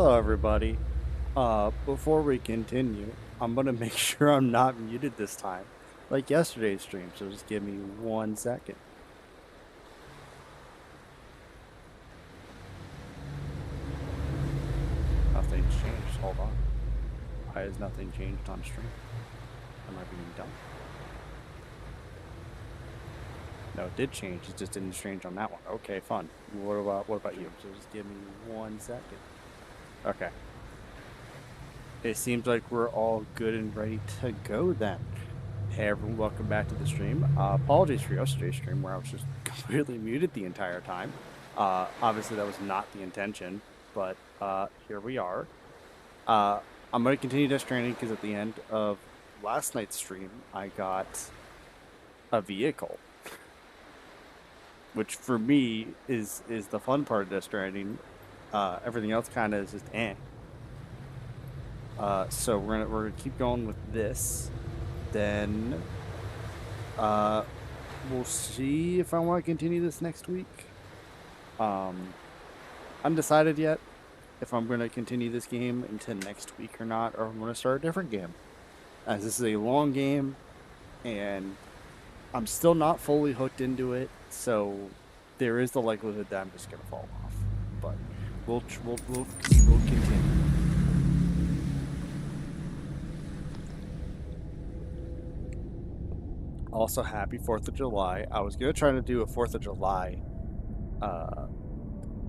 Hello, everybody. Before we continue, I'm gonna make sure I'm not muted this time, like yesterday's stream. So just give me 1 second. Nothing's changed. Hold on. Why has nothing changed on stream? Am I being dumb? No, it did change. It just didn't change on that one. Okay, fun. What about you? So just give me 1 second. Okay. It seems like we're all good and ready to go then. Hey everyone, welcome back to the stream. Apologies for yesterday's stream where I was just completely muted the entire time. Obviously that was not the intention, but here we are. I'm going to continue Death Stranding because at the end of last night's stream, I got a vehicle. Which for me is the fun part of Death Stranding. Everything else kind of is just eh. So we're gonna keep going with this. Then we'll see if I want to continue this next week. Undecided yet if I'm going to continue this game into next week or not, or I'm going to start a different game. As this is a long game, and I'm still not fully hooked into it, so there is the likelihood that I'm just going to fall off. But we'll continue. Also, happy 4th of July. I was going to try to do a 4th of July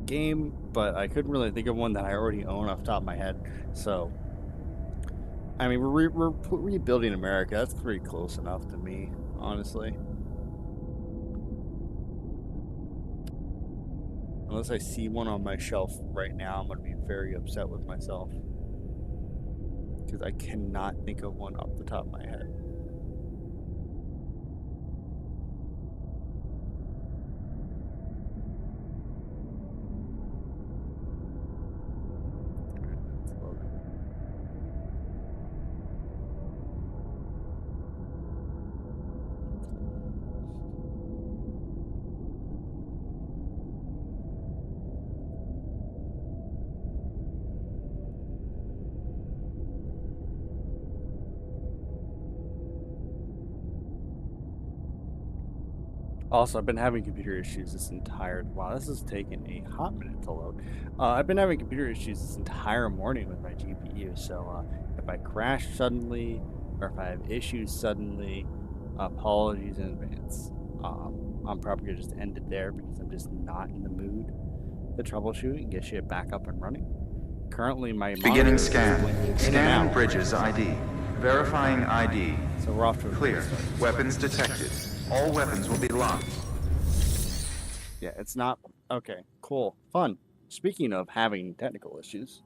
game, but I couldn't really think of one that I already own off the top of my head. So, I mean, we're rebuilding America. That's pretty close enough to me, honestly. Unless I see one on my shelf right now, I'm going to be very upset with myself. Because I cannot think of one off the top of my head. Also, I've been having computer issues this entire... Wow, this is taking a hot minute to load. I've been having computer issues this entire morning with my GPU, so if I crash suddenly, or if I have issues suddenly, apologies in advance. I'm probably going to just end it there because I'm just not in the mood to troubleshoot and get shit back up and running. Currently, my beginning scan. Scan Bridges ID. Verifying ID. So we're off to a clear. Weapons detected. All weapons will be locked. Yeah, it's not... Okay, cool. Fun. Speaking of having technical issues.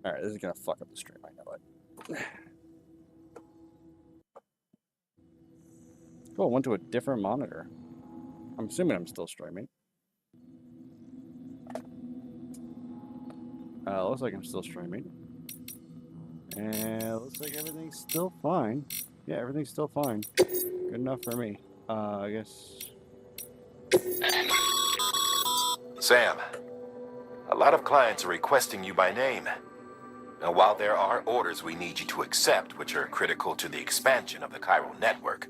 Alright, this is going to fuck up the stream. I know it. Cool, went to a different monitor. I'm assuming I'm still streaming. Looks like I'm still streaming. And looks like everything's still fine. Yeah, everything's still fine. Good enough for me. I guess... Sam, a lot of clients are requesting you by name. Now, while there are orders we need you to accept, which are critical to the expansion of the chiral network,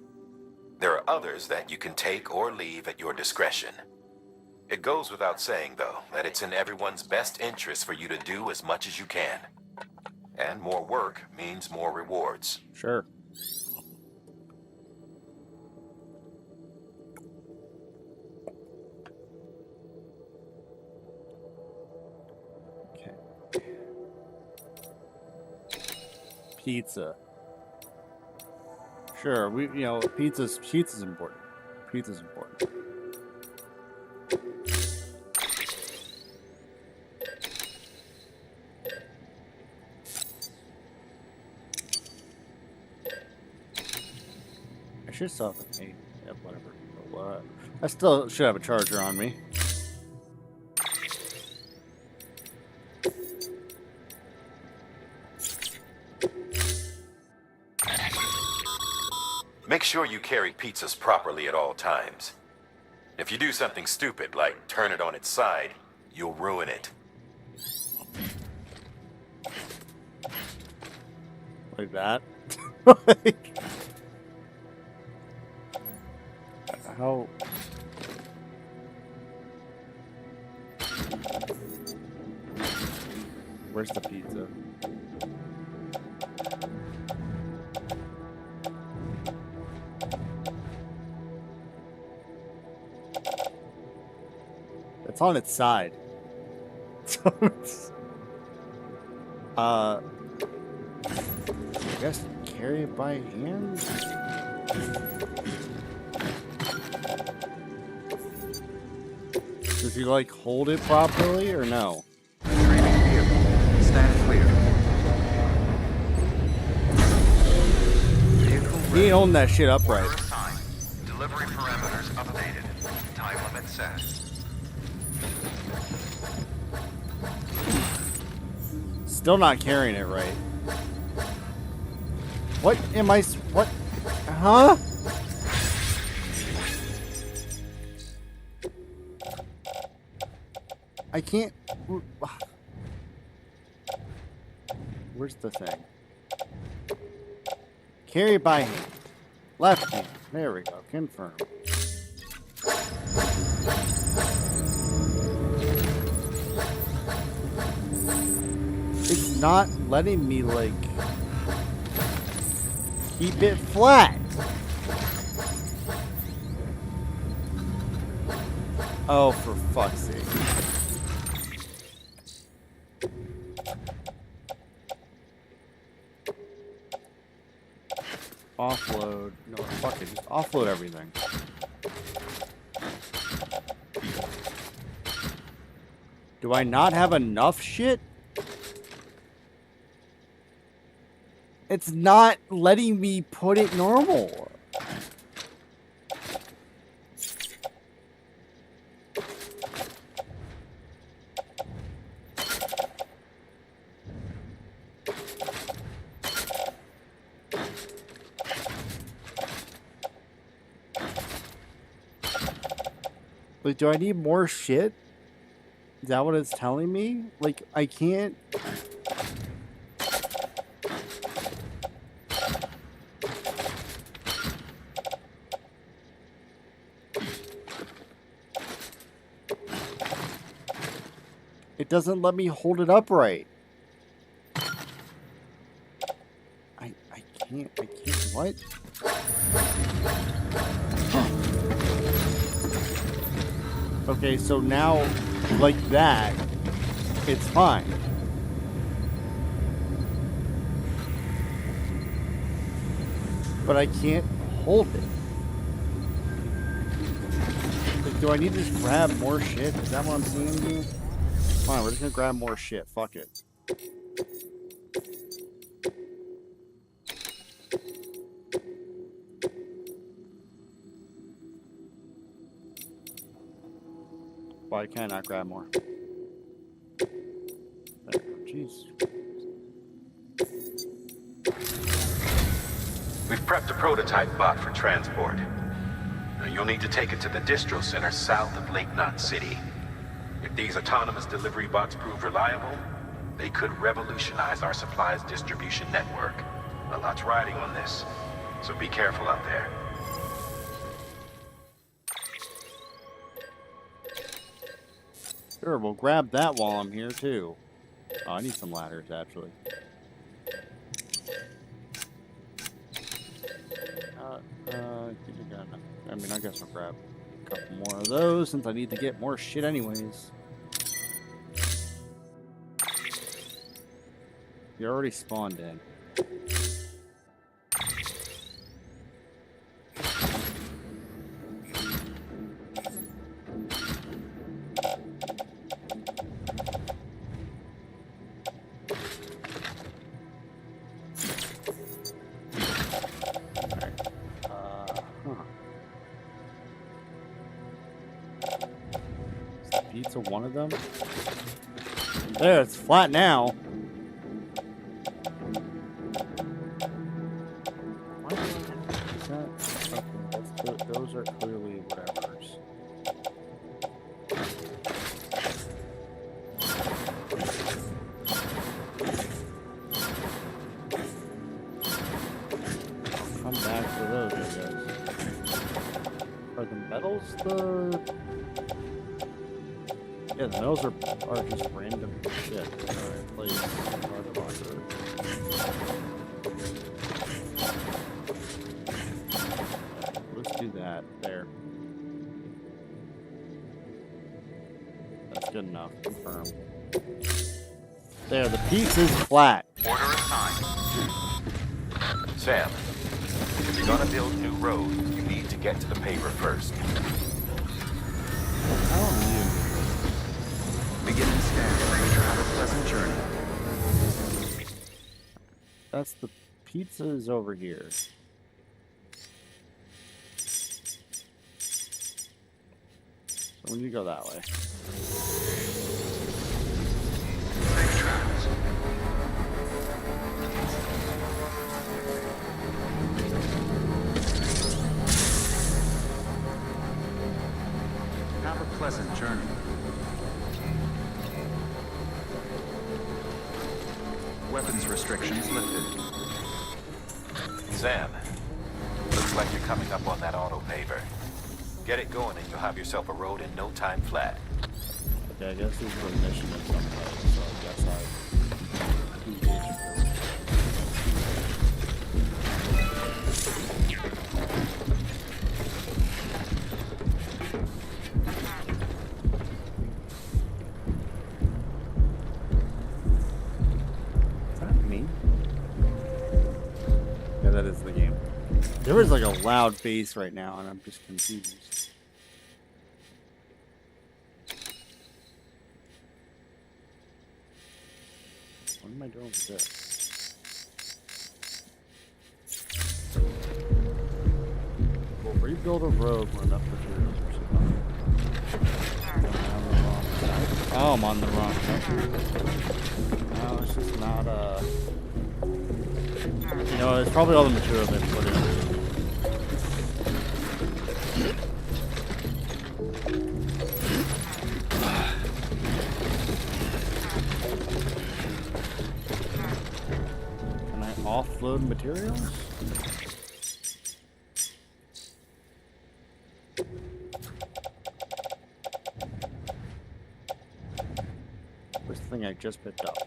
there are others that you can take or leave at your discretion. It goes without saying, though, that it's in everyone's best interest for you to do as much as you can. And more work means more rewards. Sure. Okay. Pizza. Sure, pizza's important. Pizza's important. I should still have a... Yeah, whatever. I still should have a charger on me. Make sure you carry pizzas properly at all times. If you do something stupid, like turn it on its side, you'll ruin it. Like that? Like, how... Where's the pizza? It's on its side. I guess carry it by hand? Does he like hold it properly or no? Retrieving vehicle. Stand clear. Vehicle He ain't holding that shit upright. Order assigned. Delivery parameters updated. Time limit set. Still not carrying it right. What am I... What? Huh? I can't... Where's the thing? Carry by hand. Left hand. There we go. Confirm. It's not letting me, like, keep it flat. Oh, for fuck's sake. Offload. No, fuck it. Just offload everything. Do I not have enough shit? It's not letting me put it normal. Like, do I need more shit? Is that what it's telling me? Like, I can't... It doesn't let me hold it upright. I can't, what? Okay, so now, like that, it's fine. But I can't hold it. Like, do I need to just grab more shit? Is that what I'm seeing here? Fine, we're just gonna grab more shit. Fuck it. Why can I not grab more? Jeez. We've prepped a prototype bot for transport. Now, you'll need to take it to the distro center south of Lake Knot City. If these autonomous delivery bots prove reliable, they could revolutionize our supplies distribution network. A lot's riding on this, so be careful out there. Sure, we'll grab that while I'm here, too. Oh, I need some ladders, actually. I mean, I guess I'll grab a couple more of those, since I need to get more shit anyways. You already spawned in. Pizza one of them? There, it's flat now. What is that? Okay, those are clearly whatever's. Yeah, the mills are just random shit. Alright, please. Let's do that. There. That's good enough. Confirm. There, the piece is flat. Order assigned. Sam, if you're gonna build new roads, you need to get to the paver first. I don't need Beginning scan. Have a pleasant journey. That's the pizza is over here. So we need to go that way. Safe travels. Have a pleasant journey. Weapons restrictions lifted. Sam, looks like you're coming up on that auto paver. Get it going and you'll have yourself a road in no time flat. Okay, I guess this is a mission of some type, so I guess I engage first. Is that me? Yeah, that is the game. There is like a loud bass right now, and I'm just confused. What am I doing with this? We'll rebuild a road when enough materials are supplied. Oh, I'm on the wrong side. No, it's just not you know, it's probably all the materials I put in. Can I offload materials? This thing I just picked up.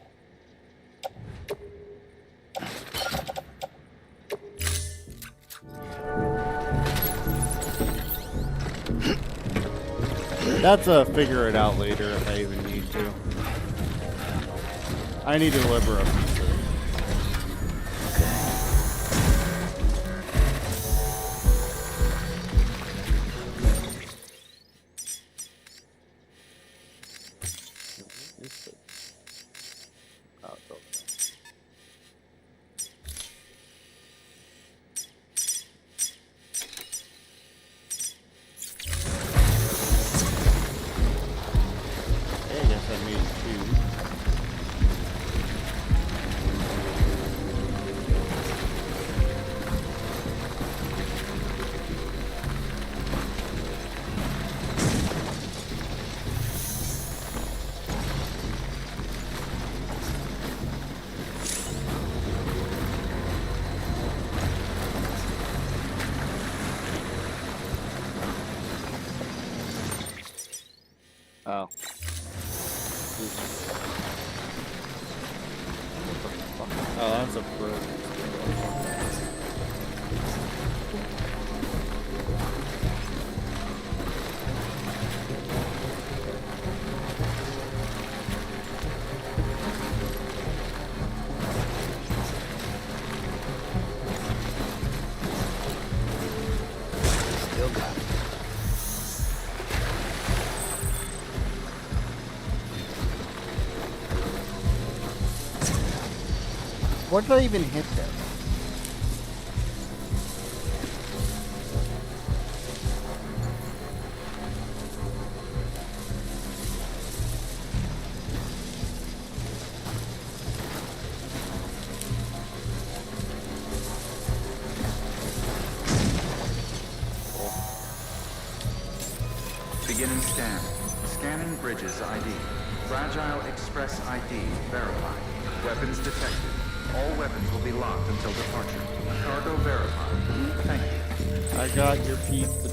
That's a figure it out later if I even need to. I need to deliver a piece of it. Oh, it's over there. Okay, I guess I made two. Oh. Oh, that's a bird. Still got it. What did I even hit there? Beginning scan. Scanning bridges ID. Fragile Express ID verified. Weapons detected. All weapons will be locked until departure. Cargo verified. Thank you. I got your pizza.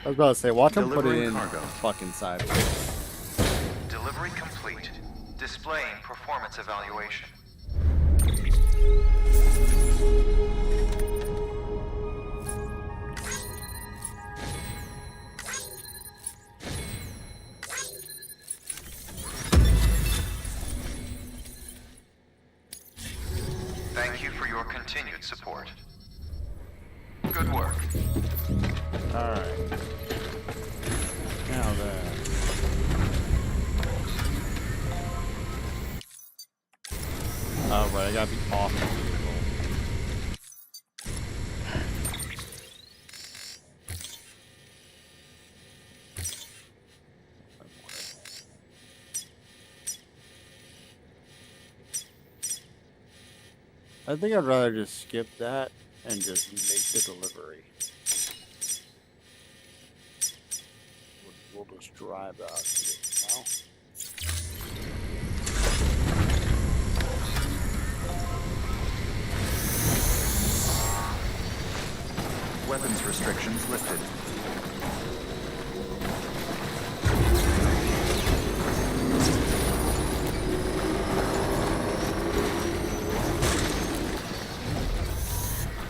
I was about to say, watch him put it Delivering in cargo. fucking sideways. Delivery complete. Displaying performance evaluation. Thank you for your continued support. Good work. Alright. Now then. Oh, right, I gotta be off the vehicle. I think I'd rather just skip that and just make the delivery. We'll just drive out now. Weapons restrictions lifted.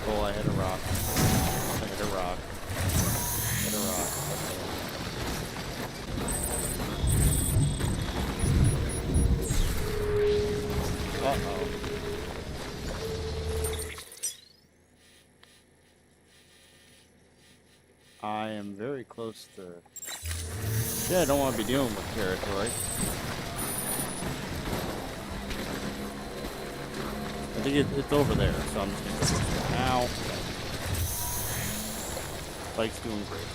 Oh, I hit a rock. I hit a rock. Hit a rock. Uh-oh. I am very close to... Yeah, I don't want to be dealing with territory. I think it's over there, so I'm just going to go this way. Ow. Bike's doing great.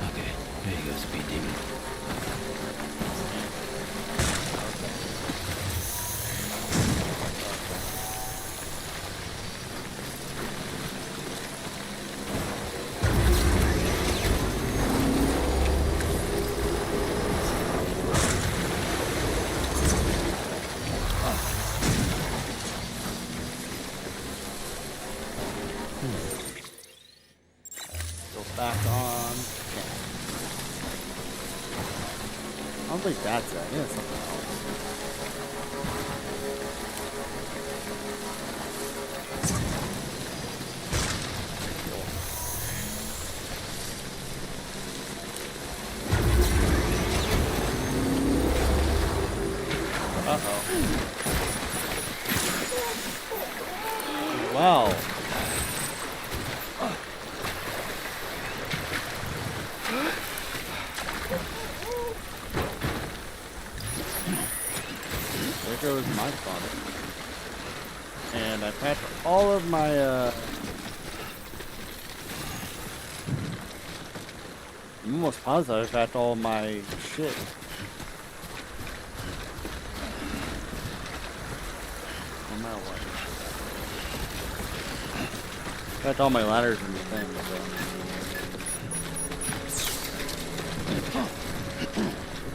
Okay, there you go, Speed Demon. Back on. Okay. I don't think that's it. Yeah, something else. Uh-oh. Wow. There goes my fun. And I patched all of my, I'm almost positive I patched all of my shit. No matter what. Patched all my ladders and things, so.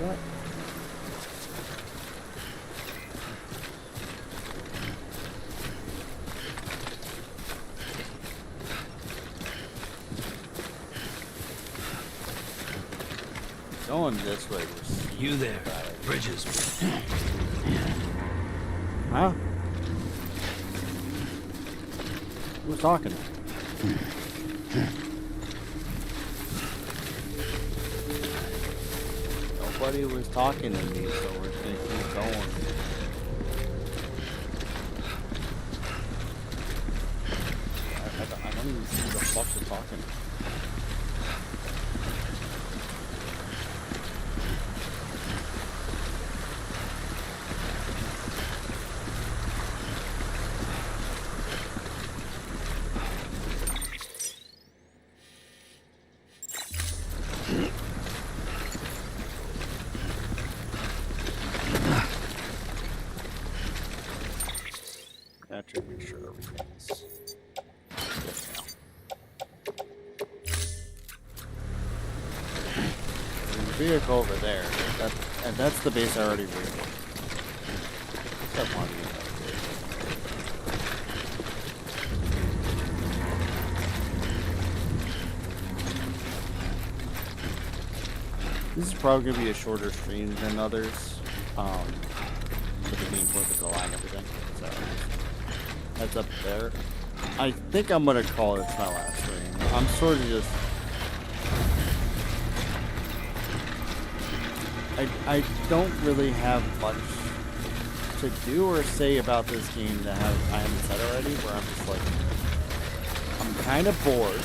What? Going this way was... You there, Bridges. Huh? Who was talking? Nobody was talking to me, so we're just gonna keep going. I don't even see who the fuck they're talking to. That should make sure everything's good now. There's a vehicle over there. And that's the base I already raided. Except one unit. This is probably gonna be a shorter stream than others, with it being 4th of July and everything. So heads up there. I think I'm gonna call this my last stream. I'm sort of just. I don't really have much to do or say about this game that I haven't said already. Where I'm just like, I'm kind of bored.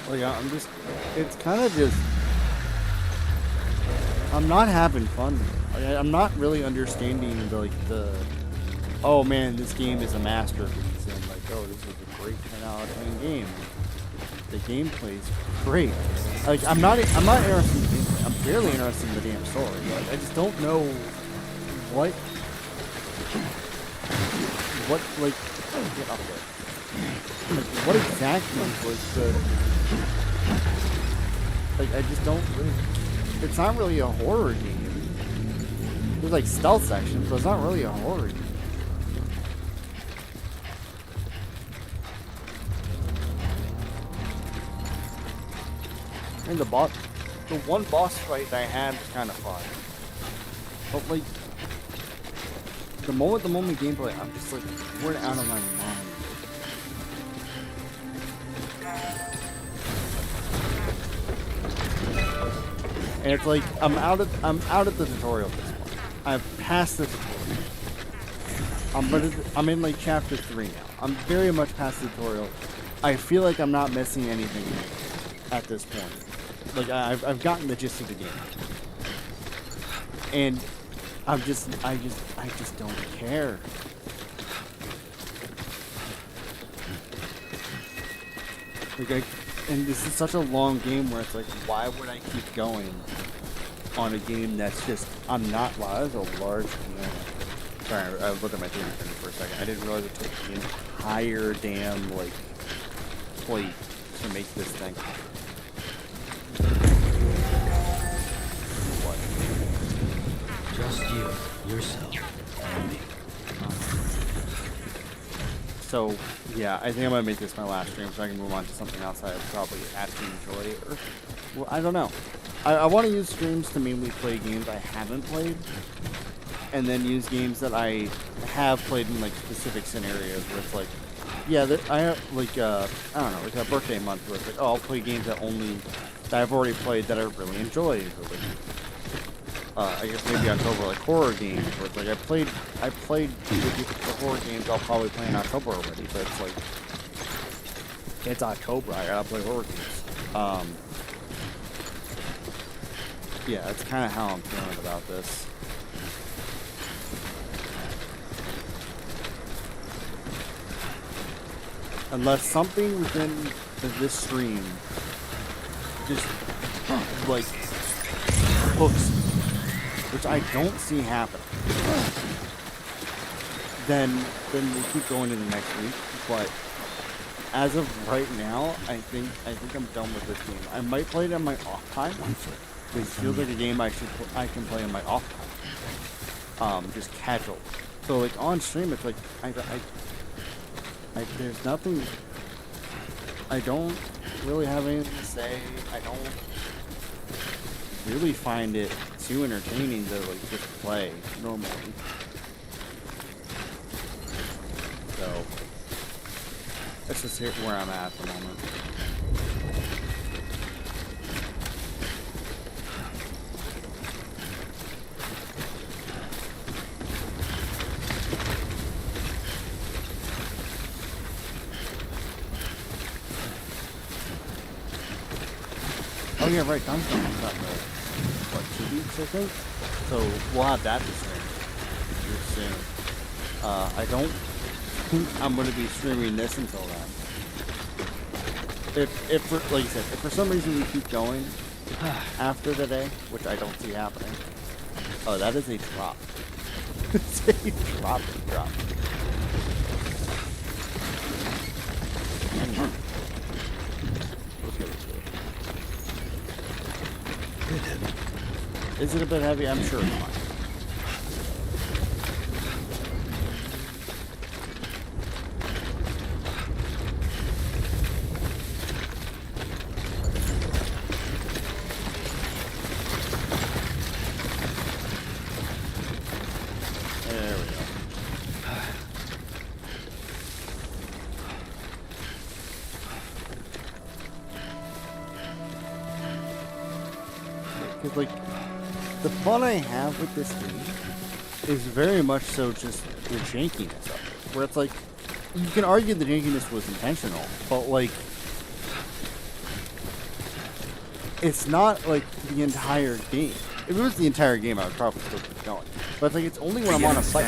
Like I'm just, it's kind of just, I'm not having fun. Like, I'm not really understanding the, oh man, this game is a masterpiece, and like, oh, this is a great 10 out of 10 game. The gameplay's great. Like I'm not interested in the gameplay. I'm barely interested in the damn story. Like I just don't know what like get up there. Like, what exactly was the? Like I just don't really. It's not really a horror game. There's like stealth sections, but it's not really a horror game. And the one boss fight I had was kind of fun. But like, the moment gameplay, I'm just like, bored out of my mind. And it's like, I'm out at the tutorial at this point. I've passed the tutorial. I'm in like chapter 3 now. I'm very much past the tutorial. I feel like I'm not missing anything at this point. Like I've gotten the gist of the game, and I just don't care. Like and this is such a long game where it's like, why would I keep going on a game that's just, I'm not, wow, that was a large piano. Sorry, I looked at my 3D printer for a second. I didn't realize it took the entire damn like plate to make this thing. Just you, yourself, and me. So, yeah, I think I'm gonna make this my last stream so I can move on to something else I probably actually enjoy. Or, well, I don't know. I want to use streams to mainly play games I haven't played, and then use games that I have played in like specific scenarios where it's like, yeah, I have like I don't know, like a birthday month where it's like, oh, I'll play games that I've already played that I really enjoyed. Or like, I guess maybe October, like horror games, where it's like I played the horror games I'll probably play in October already, but it's like, it's October, I gotta play horror games. Yeah, that's kind of how I'm feeling about this. Unless something within this stream just, like, hooks me, which I don't see happening, then we'll keep going into next week. But as of right now, I think I'm done with this game. I might play it on my off time. It feels like a game I can play on my off time. Just casual. So like on stream, it's like I there's nothing. I don't really have anything to say. I don't really find it too entertaining to like just play normally. So that's just where I'm at the moment. Oh yeah, right. Tom's coming up in what, 2 weeks, I think. So we'll have that to stream here soon. I don't think I'm going to be streaming this until then. If for, like I said, if for some reason we keep going after the day, which I don't see happening. Oh, that is a drop. It's a drop. Let's go to it. Is it a bit heavy? I'm sure it's fine. There we go. Because, like, the fun I have with this game is very much so just the jankiness of it. Where it's like, you can argue the jankiness was intentional, but, like, it's not, like, the entire game. If it was the entire game, I would probably still keep going. But it's like, it's only when I'm on a fight.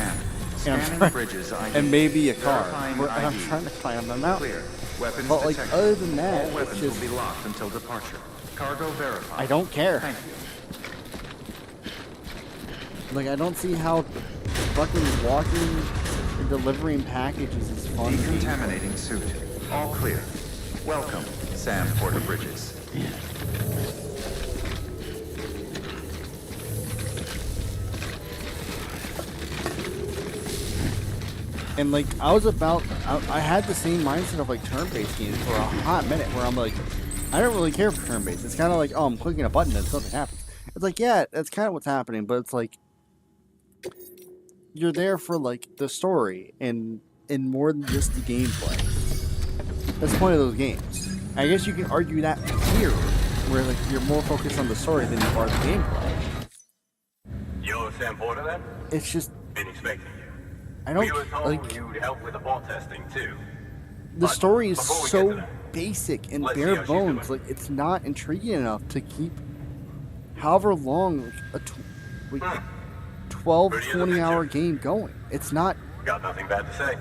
And maybe a car, and I'm trying to climb them out. Weapons But, like, detected. other than that, All it's weapons just, will be locked until departure. Cargo verified. I don't care. Thank you. Like, I don't see how fucking walking and delivering packages is fun. Decontaminating suit. All clear. Welcome, Sam Porter Bridges. And, like, I had the same mindset of, like, turn-based games for a hot minute where I'm like, I don't really care for turn-based. It's kind of like, oh, I'm clicking a button and something happens. It's like, yeah, that's kind of what's happening, but it's like, you're there for, like, the story and more than just the gameplay. That's the point of those games. I guess you can argue that here, where, like, you're more focused on the story than you are the gameplay. You're Sam Porter, then? It's just, Been expecting you. I don't, We were told like, you'd help with the bot testing, too. the But story is before we get so to that, basic and let's see bare how she's bones. doing. Like, it's not intriguing enough to keep however long, like, 12, Pretty 20 hour adventure. game going. It's not Got nothing bad to say.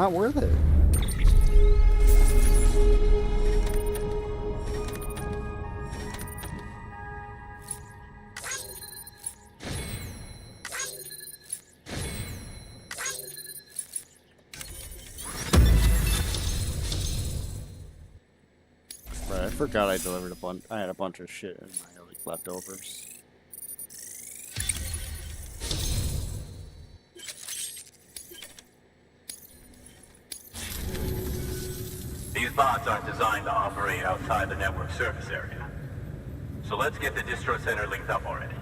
worth it. Right, I forgot I delivered a bunch. I had a bunch of shit in my, like, leftovers. These bots aren't designed to operate outside the network service area. So let's get the distro center linked up already.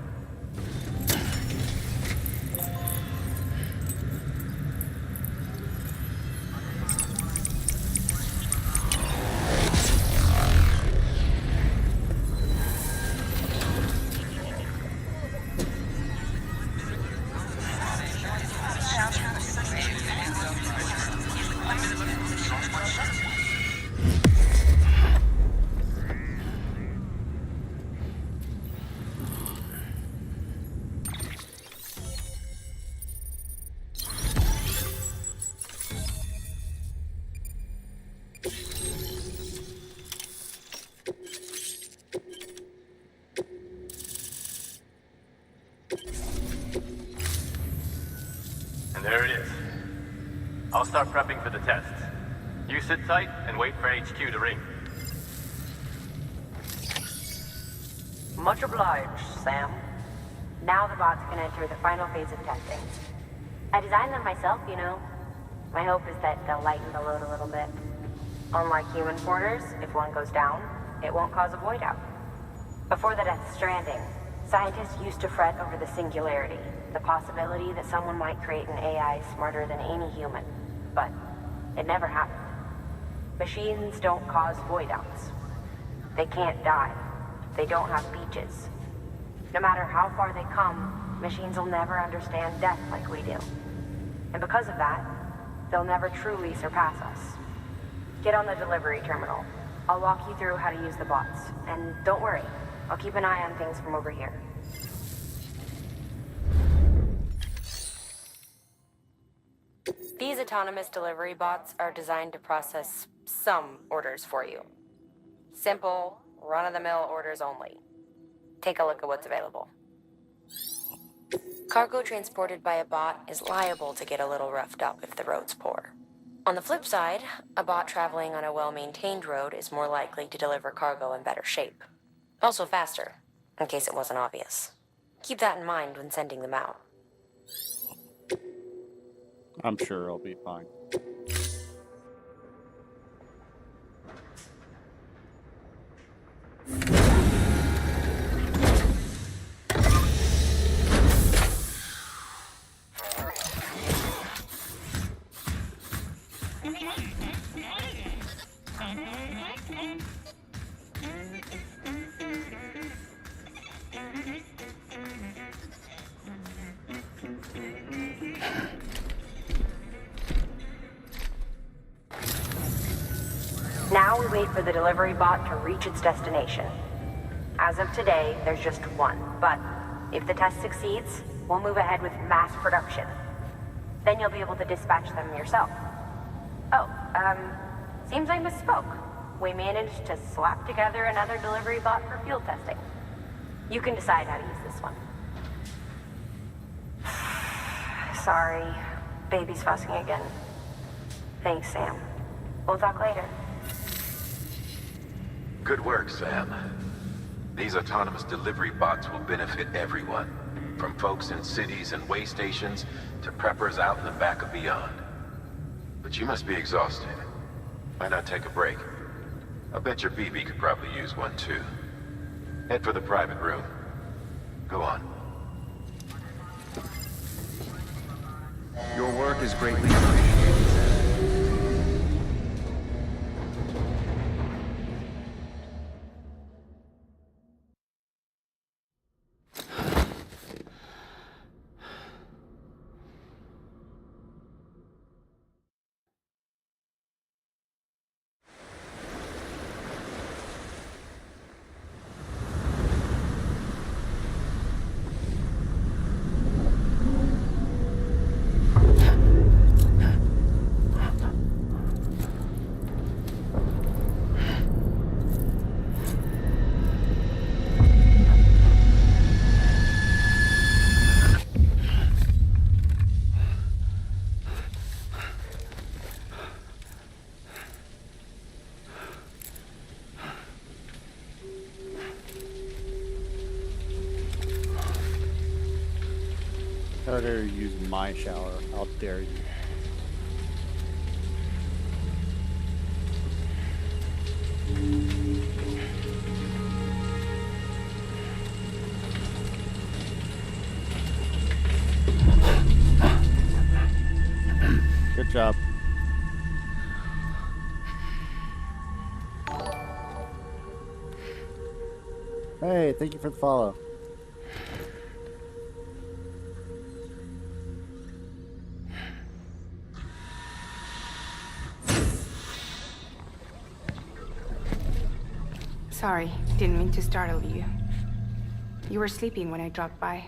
And there it is. I'll start prepping for the test. You sit tight and wait for HQ to ring. Much obliged, Sam. Now the bots can enter the final phase of testing. I designed them myself, you know. My hope is that they'll lighten the load a little bit. Unlike human porters, if one goes down, it won't cause a void out. Before the Death Stranding, scientists used to fret over the singularity, the possibility that someone might create an AI smarter than any human. But it never happened. Machines don't cause void outs. They can't die. They don't have beaches. No matter how far they come, machines will never understand death like we do. And because of that, they'll never truly surpass us. Get on the delivery terminal. I'll walk you through how to use the bots. And don't worry, I'll keep an eye on things from over here. These autonomous delivery bots are designed to process some orders for you. Simple, run-of-the-mill orders only. Take a look at what's available. Cargo transported by a bot is liable to get a little roughed up if the road's poor. On the flip side, a bot traveling on a well-maintained road is more likely to deliver cargo in better shape. Also faster. in case it wasn't obvious. Keep that in mind when sending them out. I'm sure I'll be fine. Now we wait for the delivery bot to reach its destination. As of today, there's just one, but if the test succeeds, we'll move ahead with mass production. Then you'll be able to dispatch them yourself. Oh, seems I misspoke. We managed to slap together another delivery bot for field testing. You can decide how to use this one. Sorry, baby's fussing again. Thanks, Sam. We'll talk later. Good work, Sam. These autonomous delivery bots will benefit everyone, from folks in cities and way stations to preppers out in the back of beyond. But you must be exhausted. Why not take a break? I bet your BB could probably use one too. Head for the private room. Go on. Your work is greatly appreciated, Sam. How dare you use my shower? How dare you? Good job. Hey, thank you for the follow. Sorry, didn't mean to startle you. You were sleeping when I dropped by.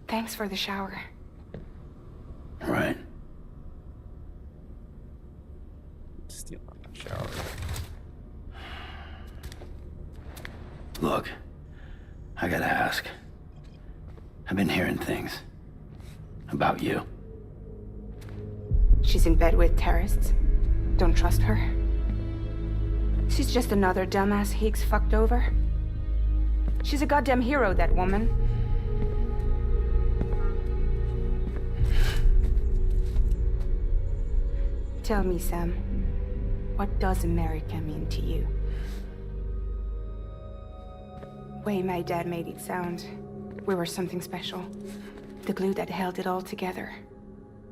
Thanks for the shower. Right. Steal my shower. Look, I gotta ask. I've been hearing things about you. She's in bed with terrorists. Don't trust her. She's just another dumbass Higgs fucked over. She's a goddamn hero, that woman. Tell me, Sam, what does America mean to you? Way my dad made it sound, we were something special. The glue that held it all together.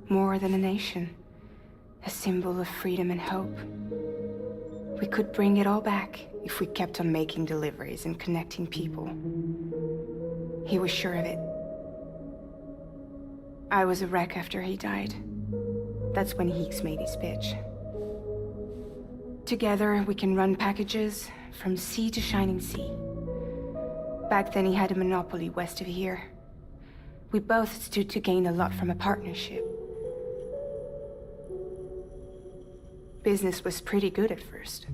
More than a nation. A symbol of freedom and hope. We could bring it all back if we kept on making deliveries and connecting people. He was sure of it. I was a wreck after he died. That's when Higgs made his pitch. Together, we can run packages from sea to shining sea. Back then, he had a monopoly west of here. We both stood to gain a lot from a partnership. Business was pretty good at first.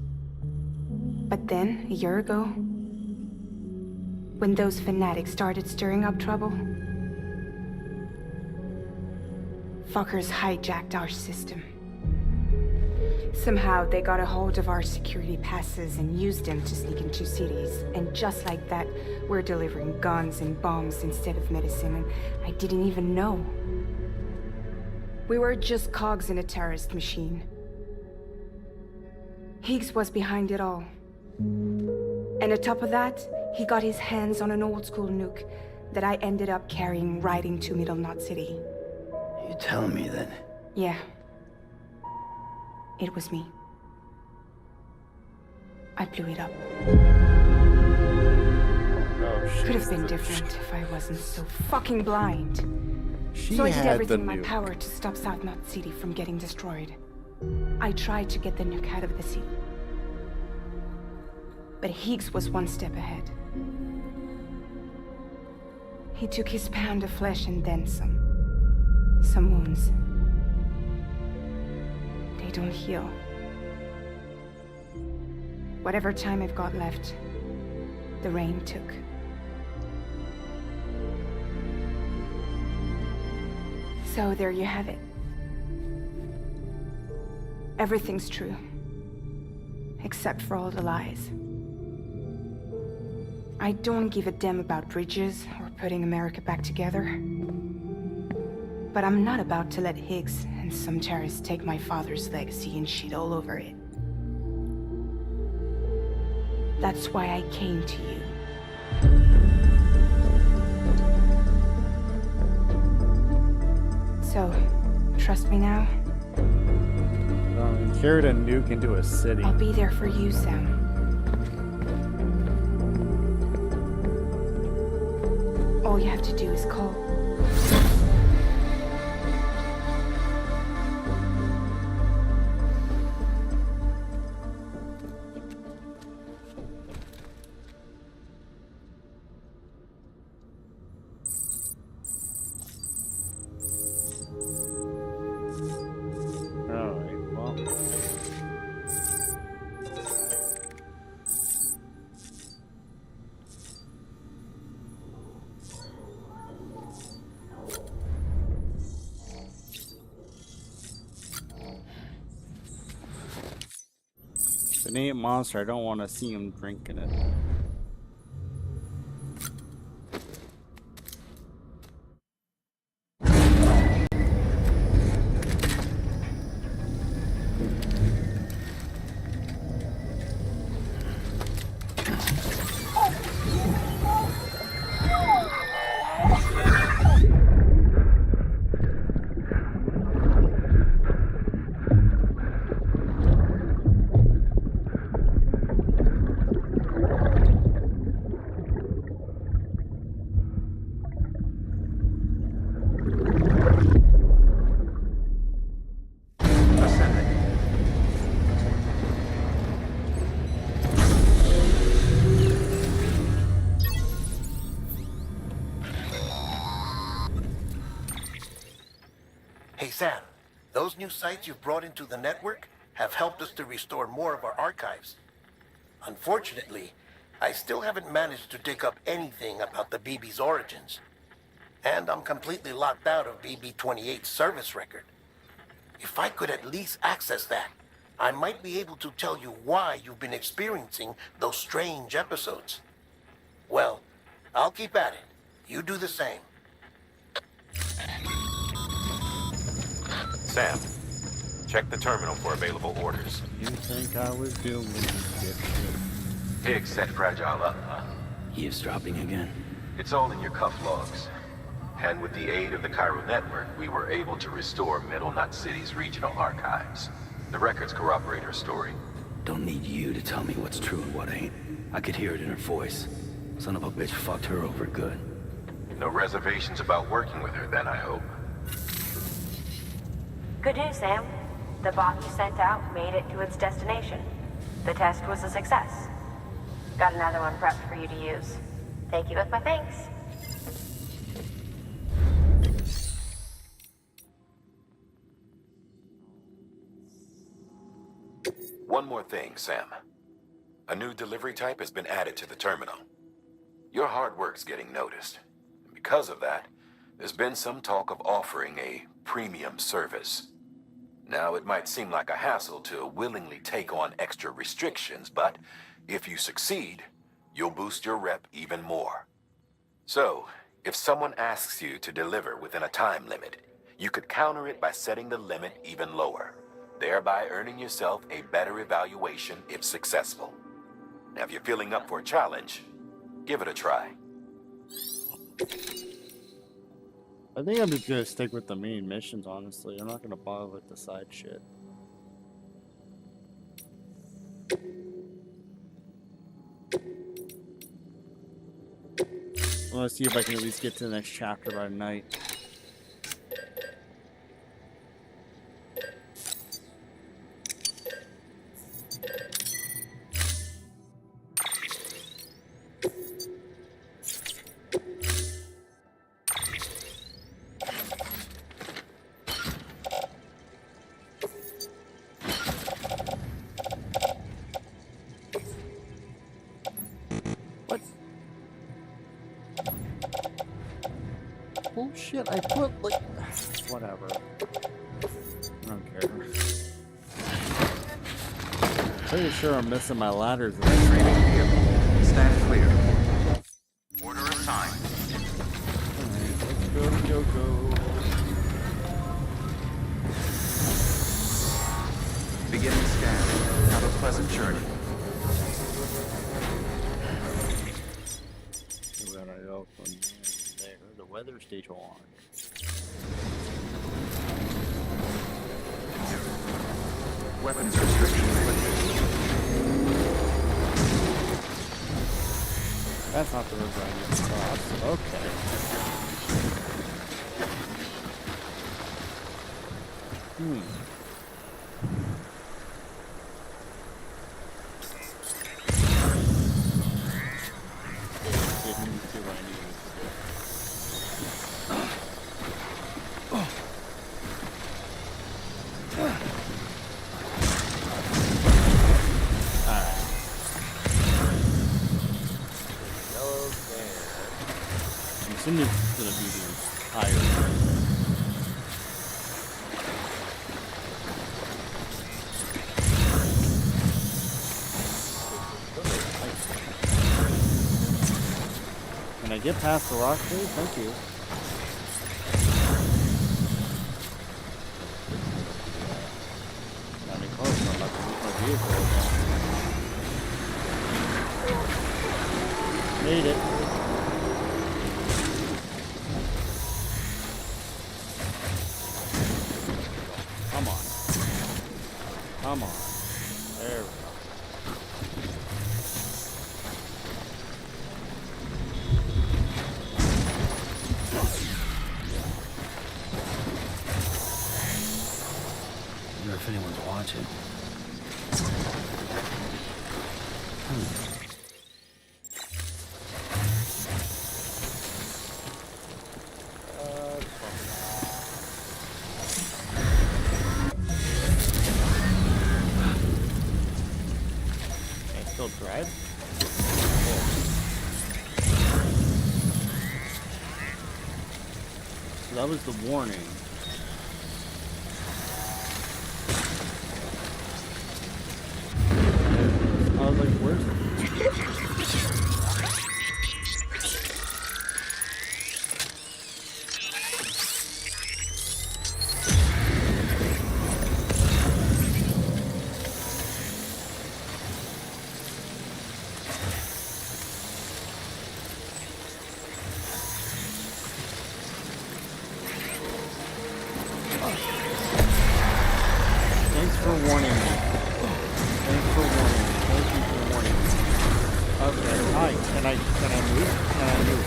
But then, a year ago, when those fanatics started stirring up trouble, fuckers hijacked our system. Somehow they got a hold of our security passes and used them to sneak into cities. And just like that, we're delivering guns and bombs instead of medicine, and I didn't even know. We were just cogs in a terrorist machine. Higgs was behind it all. And on top of that, he got his hands on an old-school nuke that I ended up carrying right into Middle Knot City. You telling me that? Yeah. It was me. I blew it up. Oh, Could have been different if I wasn't so fucking blind. She So I did had the everything in my nuke. power to stop South Knot City from getting destroyed. I tried to get the nuke out of the city. But Higgs was one step ahead. He took his pound of flesh and then some. Some wounds. They don't heal. Whatever time I've got left, the rain took. So there you have it. Everything's true. Except for all the lies. I don't give a damn about bridges or putting America back together. But I'm not about to let Higgs and some terrorists take my father's legacy and shit all over it. That's why I came to you. So, trust me now? Carried a nuke into a city. I'll be there for you, Sam. All you have to do is call. Alright, well. If it ain't monster, I don't want to see him drinking it. Hey, Sam, those new sites you've brought into the network have helped us to restore more of our archives. Unfortunately, I still haven't managed to dig up anything about the BB's origins. And I'm completely locked out of BB-28's service record. If I could at least access that, I might be able to tell you why you've been experiencing those strange episodes. Well, I'll keep at it. You do the same. Sam, check the terminal for available orders. You think I was doomed, you dipshit. Higgs set Fragile up, huh? Eavesdropping again? It's all in your cuff logs. And with the aid of the Cairo network, we were able to restore Middle Knot City's regional archives. The records corroborate her story. Don't need you to tell me what's true and what ain't. I could hear it in her voice. Son of a bitch fucked her over good. No reservations about working with her then, I hope. Good news, Sam. The bot you sent out made it to its destination. The test was a success. Got another one prepped for you to use. Take you with my thanks. One more thing, Sam. A new delivery type has been added to the terminal. Your hard work's getting noticed. And because of that, there's been some talk of offering a premium service. Now, it might seem like a hassle to willingly take on extra restrictions, but if you succeed, you'll boost your rep even more. So, if someone asks you to deliver within a time limit, you could counter it by setting the limit even lower, thereby earning yourself a better evaluation if successful. Now, if you're feeling up for a challenge, give it a try. I think I'm just gonna stick with the main missions, honestly. I'm not gonna bother with the side shit. I wanna see if I can at least get to the next chapter by night. Bullshit, I put like whatever. I don't care. Pretty sure I'm missing my ladders. Training vehicle. Stand clear. Order assigned. Alright, let's go. Beginning scan. Have a pleasant journey. We gotta go from there. The weather station on. Weapons restrictions lifted. That's not the river I need to cross. Okay. Didn't do what I needed to do. I'm assuming it's gonna be the entire. Can I get past the rock, please? Thank you. Not any close, I'm about to lose my vehicle again. Made it. Come on. Come on. There we go. I wonder if anyone's watching. Can I still drive? So that was the warning. I was like, where's Thanks for warning me. Thanks for warning me. Thank you for warning me. Okay, hi. Can I move? Can I move?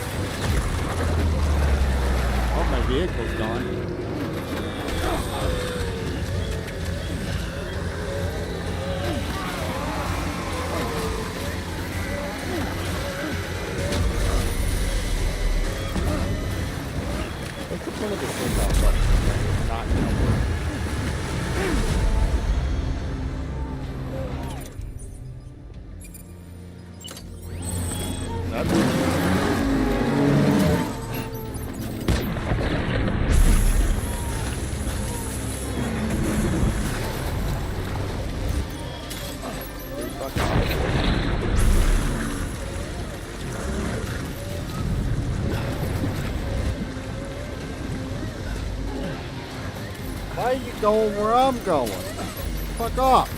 Oh, my vehicle's gone. What's the point of the takeoff button? Not gonna work. Why are you going where I'm going? Fuck off!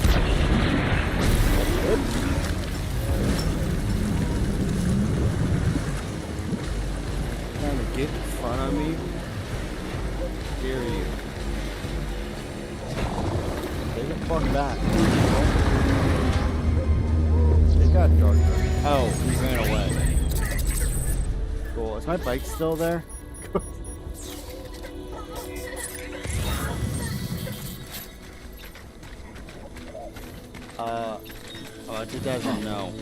Trying to get in front of me? How dare you? Take the fuck back. They got dark. Oh, he ran away. Cool. Is my bike still there? It doesn't know.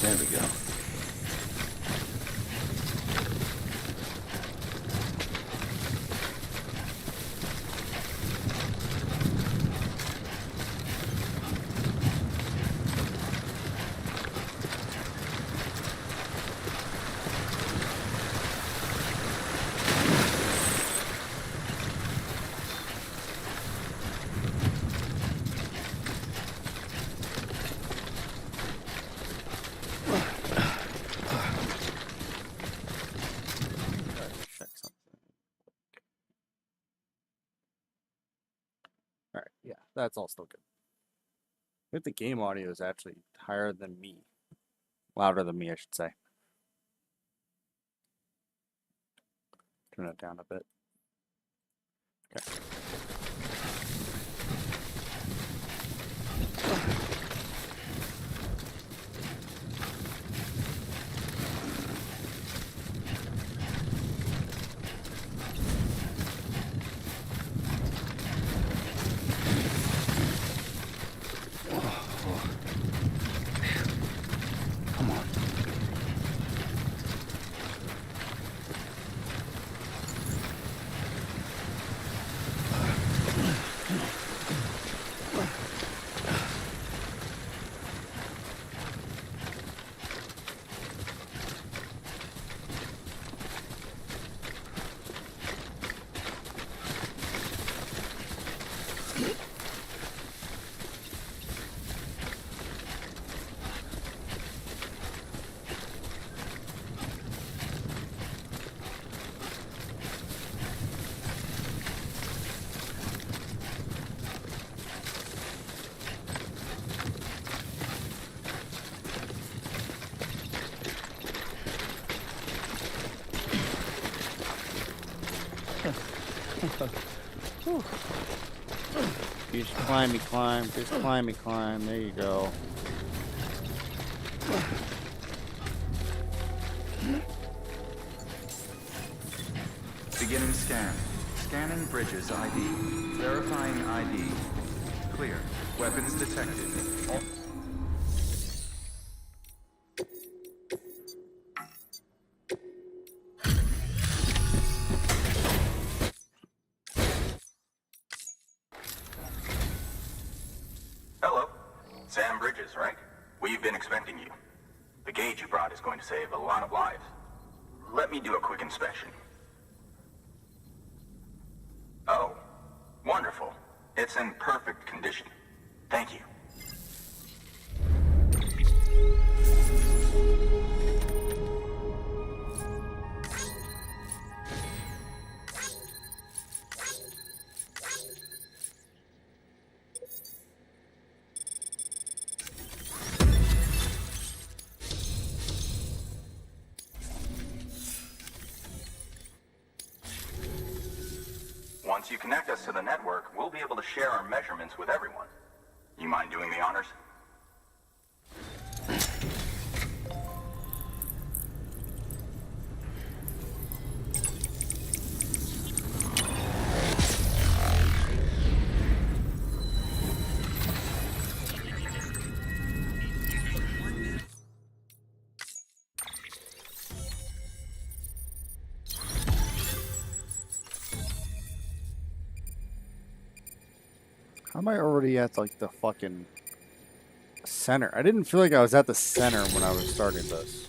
There we go. Check something. Alright, yeah, that's all still good. I think the game audio is actually higher than me. Louder than me, I should say. Turn it down a bit. Okay. Come on. You just climb, climb. Just climb, climb. There you go. Beginning scan. Scanning bridges ID. Verifying ID. Clear. Weapons detected. Hello. Sam Bridges, right? We've been expecting you. The gauge you brought is going to save a lot of lives. Let me do a quick inspection. Oh, wonderful. It's in perfect condition. Thank you. Once you connect us to the network, we'll be able to share our measurements with everyone. You mind doing the honors? How am I already at like the fucking center? I didn't feel like I was at the center when I was starting this.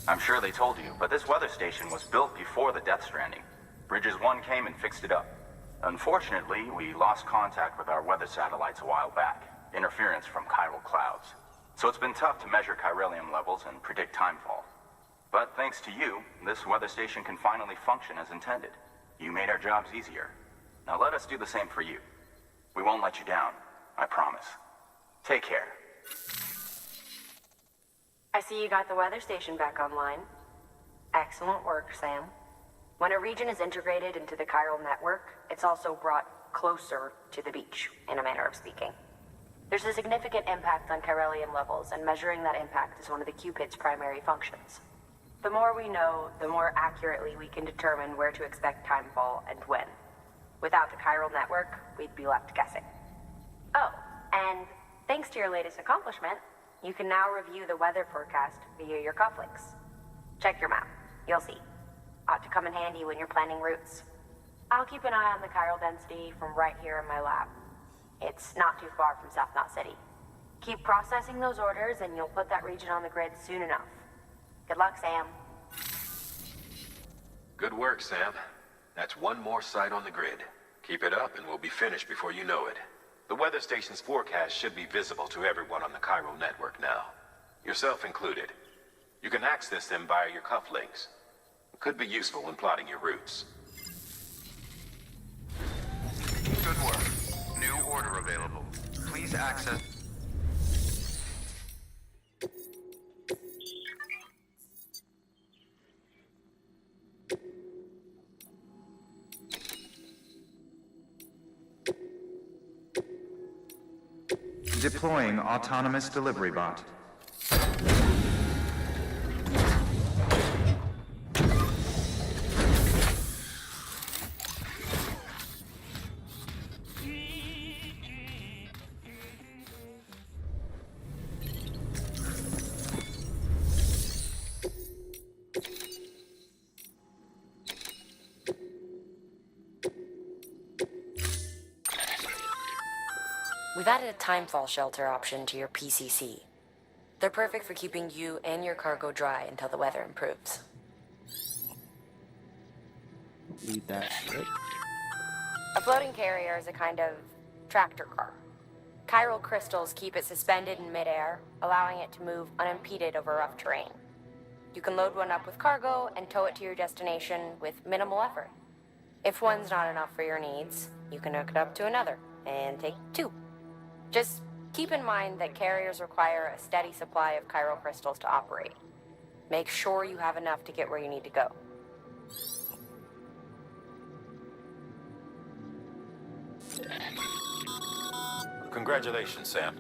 I'm sure they told you, but this weather station was built before the Death Stranding. Bridges 1 came and fixed it up. Unfortunately, we lost contact with our weather satellites a while back. Interference from chiral clouds. So it's been tough to measure chiralium levels and predict timefall. But thanks to you, this weather station can finally function as intended. You made our jobs easier. Now let us do the same for you. We won't let you down, I promise. Take care. I see you got the weather station back online. Excellent work, Sam. When a region is integrated into the chiral network, it's also brought closer to the beach, in a manner of speaking. There's a significant impact on chiralium levels, and measuring that impact is one of the Cupid's primary functions. The more we know, the more accurately we can determine where to expect timefall and when. Without the chiral network, we'd be left guessing. Oh, and thanks to your latest accomplishment, you can now review the weather forecast via your cufflinks. Check your map. You'll see. Ought to come in handy when you're planning routes. I'll keep an eye on the chiral density from right here in my lab. It's not too far from South Knot City. Keep processing those orders and you'll put that region on the grid soon enough. Good luck, Sam. Good work, Sam. That's one more site on the grid. Keep it up and we'll be finished before you know it. The weather station's forecast should be visible to everyone on the chiral network now. Yourself included. You can access them via your cufflinks. It could be useful when plotting your routes. Good work. New order available. Please access... Deploying autonomous delivery bot. We've added a timefall shelter option to your PCC. They're perfect for keeping you and your cargo dry until the weather improves. Need that shit. A floating carrier is a kind of tractor car. Chiral crystals keep it suspended in midair, allowing it to move unimpeded over rough terrain. You can load one up with cargo and tow it to your destination with minimal effort. If one's not enough for your needs, you can hook it up to another and take two. Just keep in mind that carriers require a steady supply of chiral crystals to operate. Make sure you have enough to get where you need to go. Congratulations, Sam.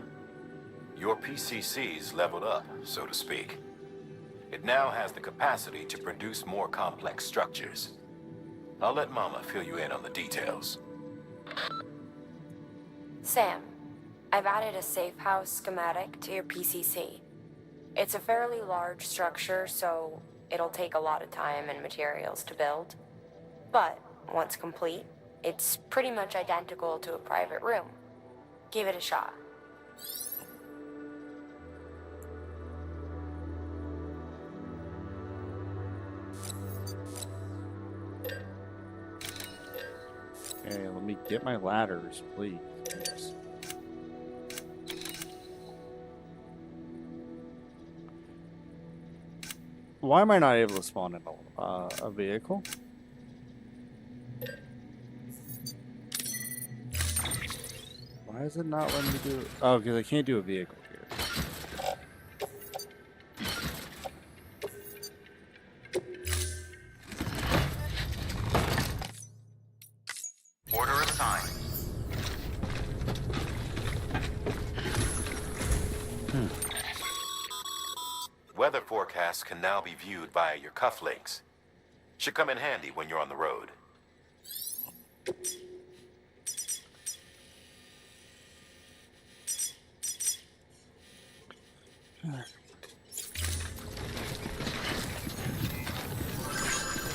Your PCC's leveled up, so to speak. It now has the capacity to produce more complex structures. I'll let Mama fill you in on the details. Sam, I've added a safe house schematic to your PCC. It's a fairly large structure, so it'll take a lot of time and materials to build. But once complete, it's pretty much identical to a private room. Give it a shot. Okay, let me get my ladders, please. Why am I not able to spawn in a vehicle? Why is it not letting me do? Oh, because I can't do a vehicle here. Order assigned. Weather forecasts can now be viewed via your cufflinks. Should come in handy when you're on the road.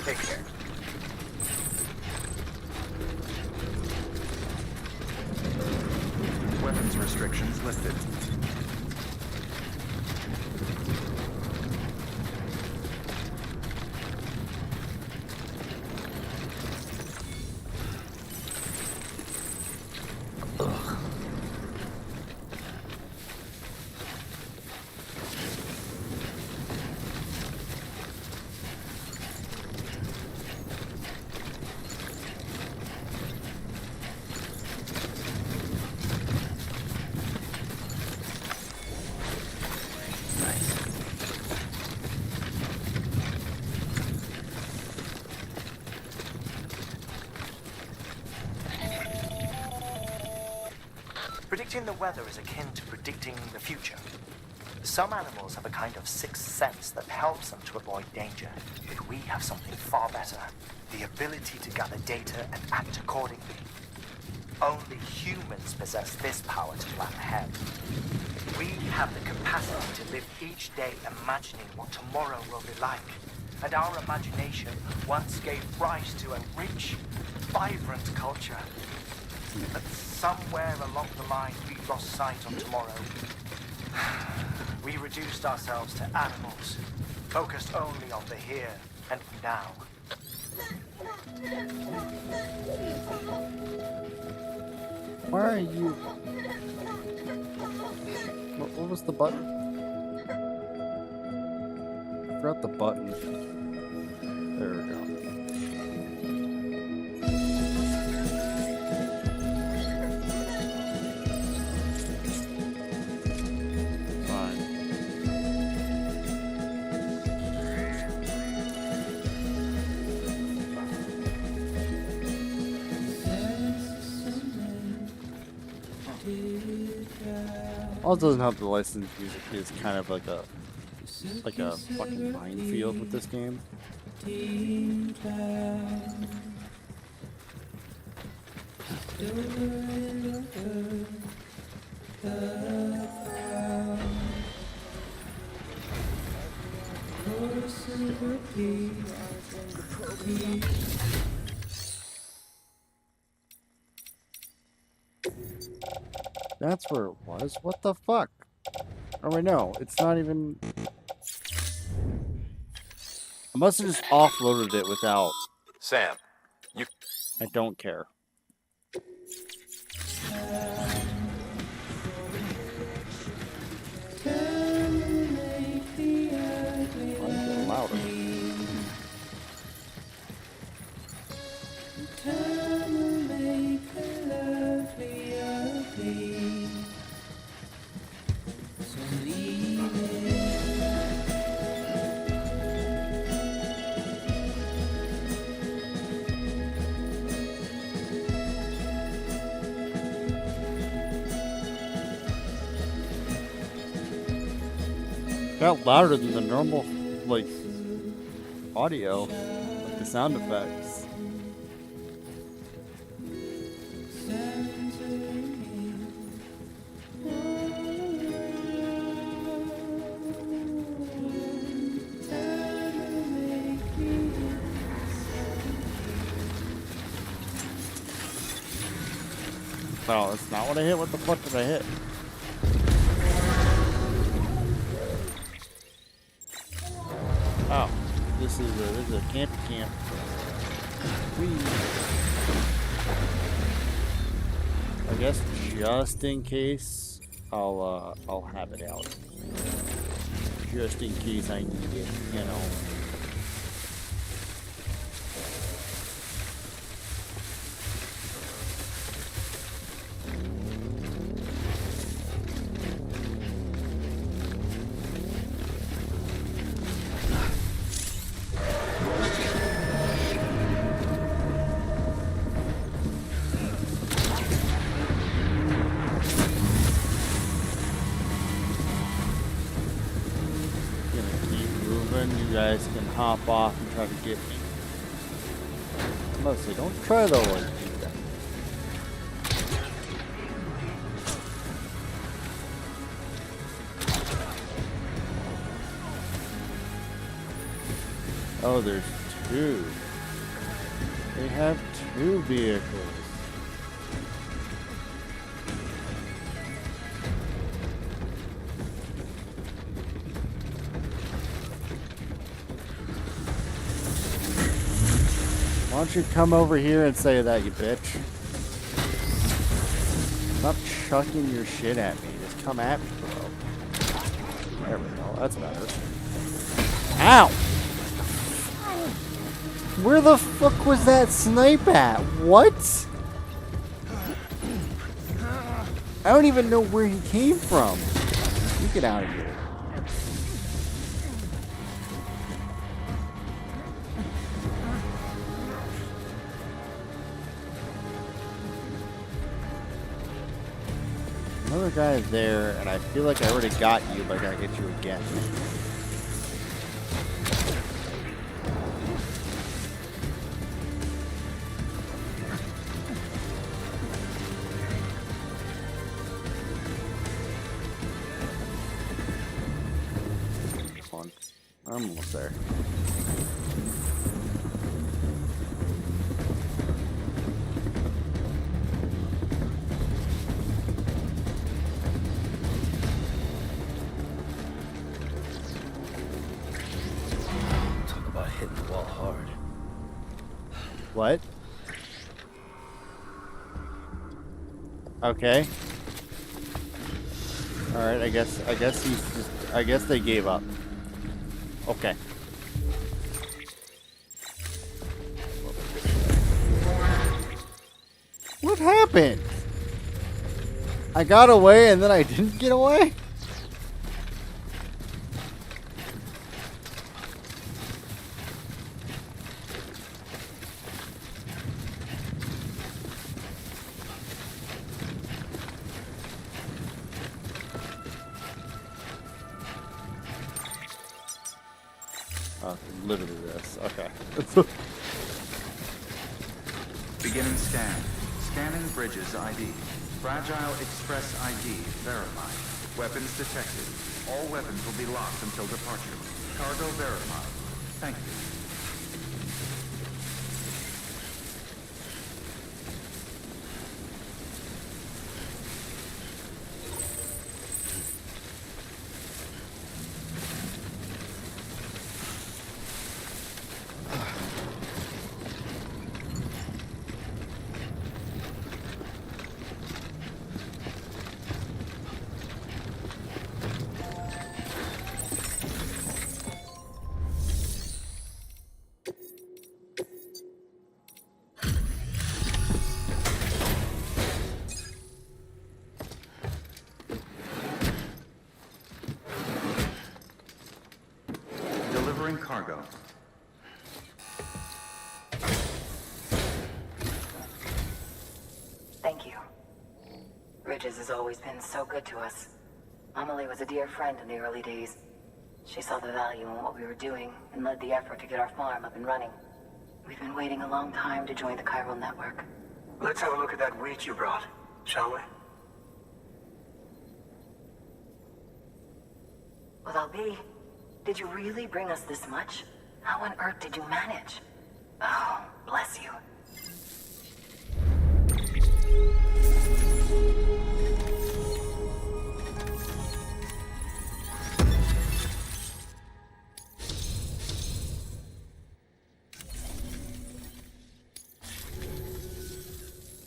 Take care. Weapons restrictions lifted. Predicting the weather is akin to predicting the future. Some animals have a kind of sixth sense that helps them to avoid danger, but we have something far better, the ability to gather data and act accordingly. Only humans possess this power to plan ahead. We have the capacity to live each day imagining what tomorrow will be like, and our imagination once gave rise to a rich, vibrant culture. But somewhere along the line, we lost sight of tomorrow. We reduced ourselves to animals, focused only on the here and now. Why are you? What was the button? I forgot the button. There we go. Also doesn't help the licensed music is kind of like a fucking minefield with this game. That's where it was. What the fuck? Oh wait, no, it's not even. I must have just offloaded it without. Sam, you. I don't care. Why is it louder? Got louder than the normal, like, audio, like the sound effects. No, that's not what I hit. What the fuck did I hit? Oh, this is a camp. Whee. I guess just in case, I'll have it out. Just in case I need it, you know. moving, you guys can hop off and try to get me. Mostly, don't try though like do that. Oh, there's two. They have two vehicles. Why don't you come over here and say that, you bitch? Stop chucking your shit at me. Just come at me, bro. There we go. That's better. Ow! Where the fuck was that snipe at? What? I don't even know where he came from. You get out of here. Another guy there, and I feel like I already got you, but I gotta get you again. Come on. I'm almost there. Hitting the wall hard. What? Okay. Alright, I guess he's just, I guess they gave up. Okay. What happened? I got away and then I didn't get away? Literally this. Okay. Beginning scan. Scanning Bridges ID. Fragile Express ID verified. Weapons detected. All weapons will be locked until departure. Cargo verified. Thank you. Cargo. Thank you. Bridges has always been so good to us. Amelie was a dear friend in the early days. She saw the value in what we were doing and led the effort to get our farm up and running. We've been waiting a long time to join the chiral network. Let's have a look at that wheat you brought, shall we? Well, I'll be. Did you really bring us this much? How on earth did you manage? Oh, bless you.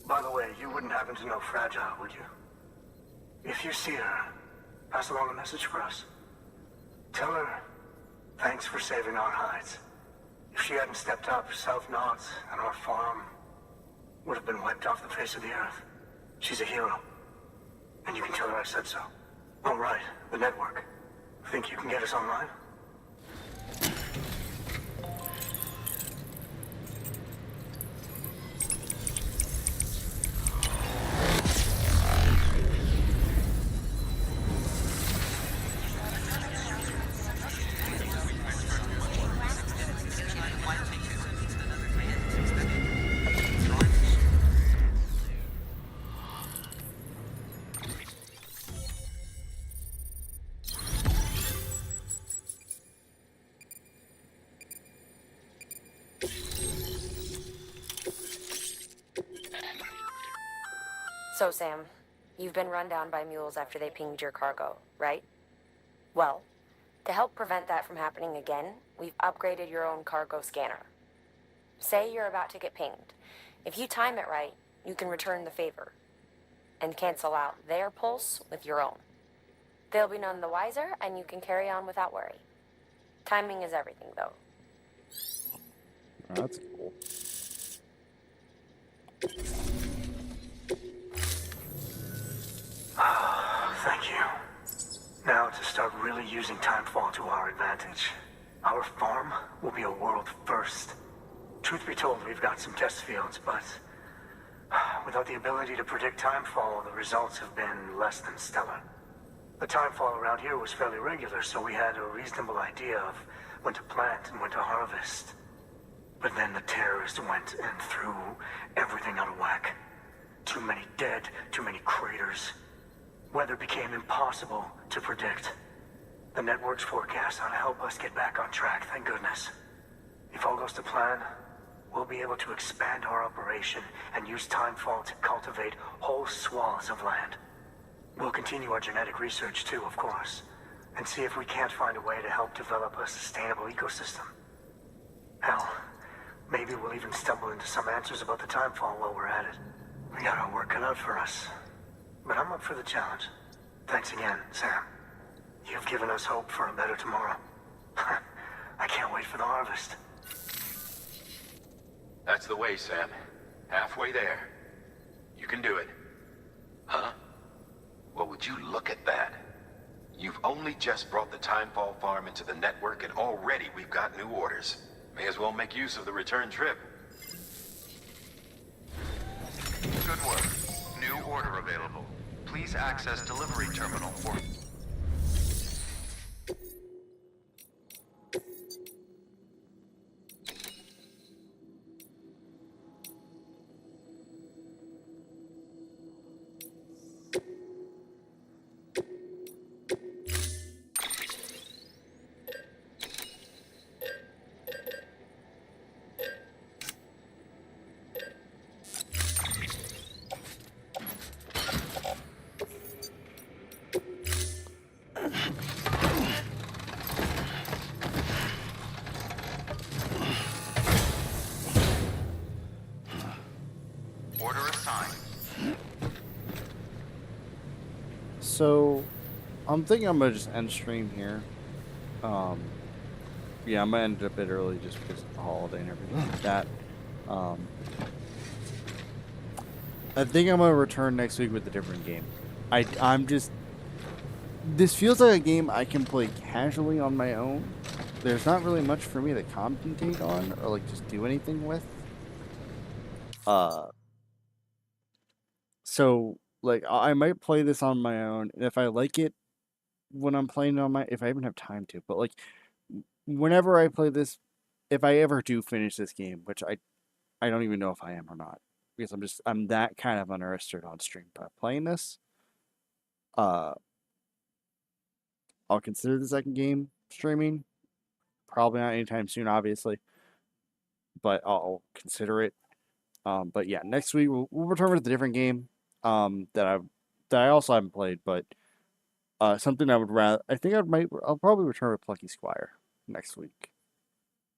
By the way, you wouldn't happen to know Fragile, would you? If you see her, pass along a message for us. Tell her, thanks for saving our hides. If she hadn't stepped up, South Knots and our farm would have been wiped off the face of the earth. She's a hero. And you can tell her I said so. All right, the network. Think you can get us online? So, Sam, you've been run down by mules after they pinged your cargo, right? Well, to help prevent that from happening again, we've upgraded your own cargo scanner. Say you're about to get pinged. If you time it right, you can return the favor and cancel out their pulse with your own. They'll be none the wiser, and you can carry on without worry. Timing is everything, though. Oh, that's cool. Thank you. Now to start really using timefall to our advantage. Our farm will be a world first. Truth be told, we've got some test fields, but without the ability to predict timefall, the results have been less than stellar. The timefall around here was fairly regular, so we had a reasonable idea of when to plant and when to harvest. But then the terrorists went and threw everything out of whack. Too many dead, too many craters. Weather became impossible to predict. The network's forecast ought to help us get back on track, thank goodness. If all goes to plan, we'll be able to expand our operation and use timefall to cultivate whole swaths of land. We'll continue our genetic research too, of course, and see if we can't find a way to help develop a sustainable ecosystem. Hell, maybe we'll even stumble into some answers about the timefall while we're at it. We got our work cut out for us, but I'm up for the challenge. Thanks again, Sam. You've given us hope for a better tomorrow. I can't wait for the harvest. That's the way, Sam. Halfway there. You can do it. Huh? Well, would you look at that? You've only just brought the Timefall farm into the network, and already we've got new orders. May as well make use of the return trip. Good work. New order available. Please access delivery terminal for... Order assigned. So, I'm thinking I'm gonna just end stream here. Yeah, I'm gonna end it a bit early just because of the holiday and everything like that. I think I'm gonna return next week with a different game. I'm just. This feels like a game I can play casually on my own. There's not really much for me to concentrate on or like just do anything with. So like I might play this on my own, and if I like it when I'm playing on my, if I even have time to, but like whenever I play this, if I ever do finish this game, which I don't even know if I am or not, because I'm that kind of uninterested on stream. But playing this, uh, I'll consider the second game streaming. Probably not anytime soon, obviously, but I'll consider it. But yeah, next week we'll return with a different game. That I also haven't played, but something I would rather. I think I'll probably return with Plucky Squire next week.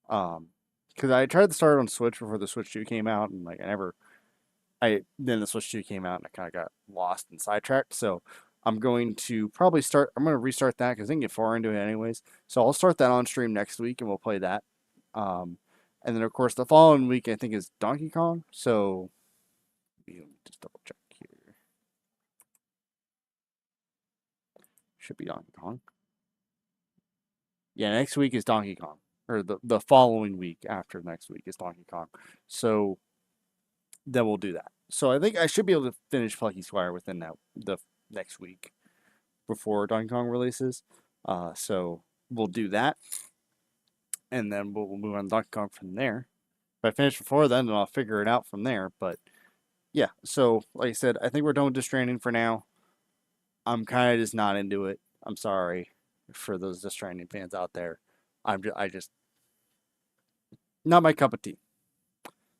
Because I tried to start on Switch before the Switch 2 came out, and like then the Switch 2 came out, and I kind of got lost and sidetracked. So I'm going to probably start. I'm going to restart that because I didn't get far into it anyways. So I'll start that on stream next week, and we'll play that. And then of course the following week I think is Donkey Kong. So let me just double check here. Should be Donkey Kong. Yeah, next week is Donkey Kong. Or the following week after next week is Donkey Kong. So then we'll do that. So I think I should be able to finish Plucky Squire within the next week before Donkey Kong releases. So we'll do that. And then we'll move on to Donkey Kong from there. If I finish before then I'll figure it out from there. But yeah, so like I said, I think we're done with Death Stranding for now. I'm kind of just not into it. I'm sorry for those Death Stranding fans out there. I just not my cup of tea.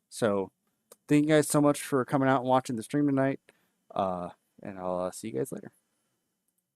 So thank you guys so much for coming out and watching the stream tonight. And I'll see you guys later.